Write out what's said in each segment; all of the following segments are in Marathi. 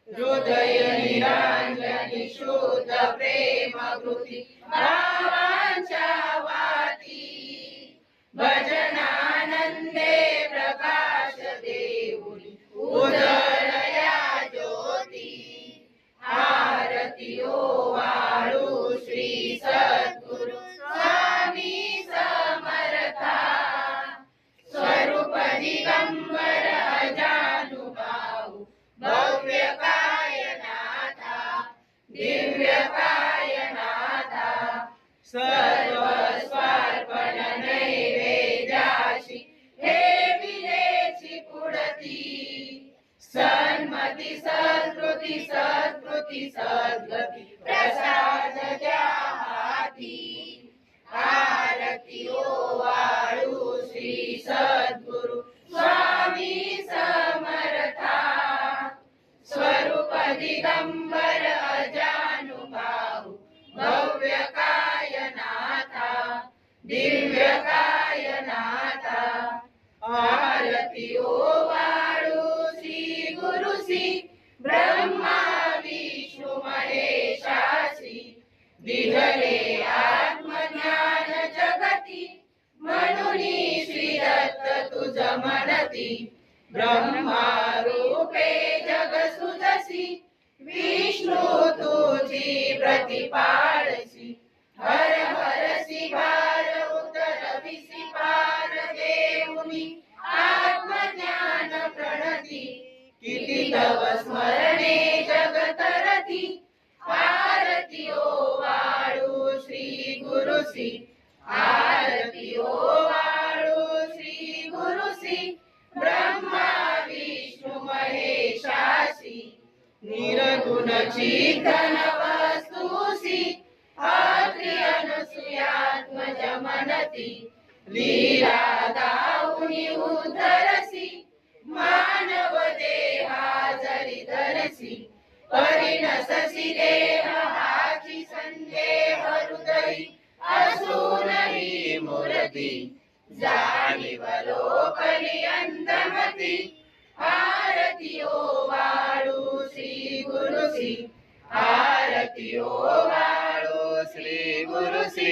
हृदय निरांजनी शुद्ध प्रेम कृती भावांच्या वाती भजनानंदे प्रकाश देऊनी उजळया ज्योती आरती ओवाळू श्री सद्गुरु स्वामी समर्था स्वरूप दिगंबर अजानुभाऊ भव्य कायनाथा दिव्य कायनाथा सर्व स्वार्पण नैवेद्याशी हे विलेची पुढती सन्मती सत्कृती सत्कृती सद्गती प्रसाद द्या हाती आरती ओवाळू श्री सद्गुरु स्वामी समर्था स्वरूप दिगंबर अजानुभाऊ भव्य कायनाथा दिव्य कायनाथा आरती ओवाळू श्री गुरुसी ब्रह्मा विष्णू महेशासी दिघले आत्मज्ञान जगती म्हणूनी श्री दत्त तुझ म्हणती ब्रह्मा रूपे जग सुजसी विष्णू तुझी प्रतिपाळसी हर हरसी भार उतरविसी पार देऊनी आत्मज्ञान प्रणती किती तव स्मरणे जगतरती आरती ओवाळू श्री गुरुसी आरती ओवाळू श्री गुरुसी ब्रह्मा विष्णू महेशासी निर्गुण चिंतन वस्तुसी आत्रि अनुसूयात्मज मनती लीला दाऊनी उद्धरसी मानव देहा जरी धरसी परिणससी देह हाची संदेह हृदयी असूनही मूर्ती जाणीवलो पर्यंतमती आरती ओवाळू श्री गुरुसी आरती ओवाळू श्री गुरुसी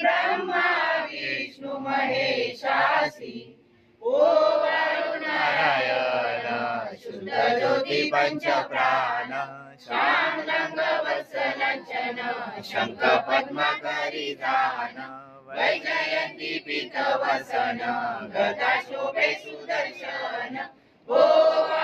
ब्रह्मा विष्णू महेशासी ओवाळू नारायण शुद्ध ज्योती पंच प्राण श्याम रंग वत्सलांचन शंख पद्मकरी दान वैजयंती पीत वसन गदा शोभे सुदर्शन ओवाळू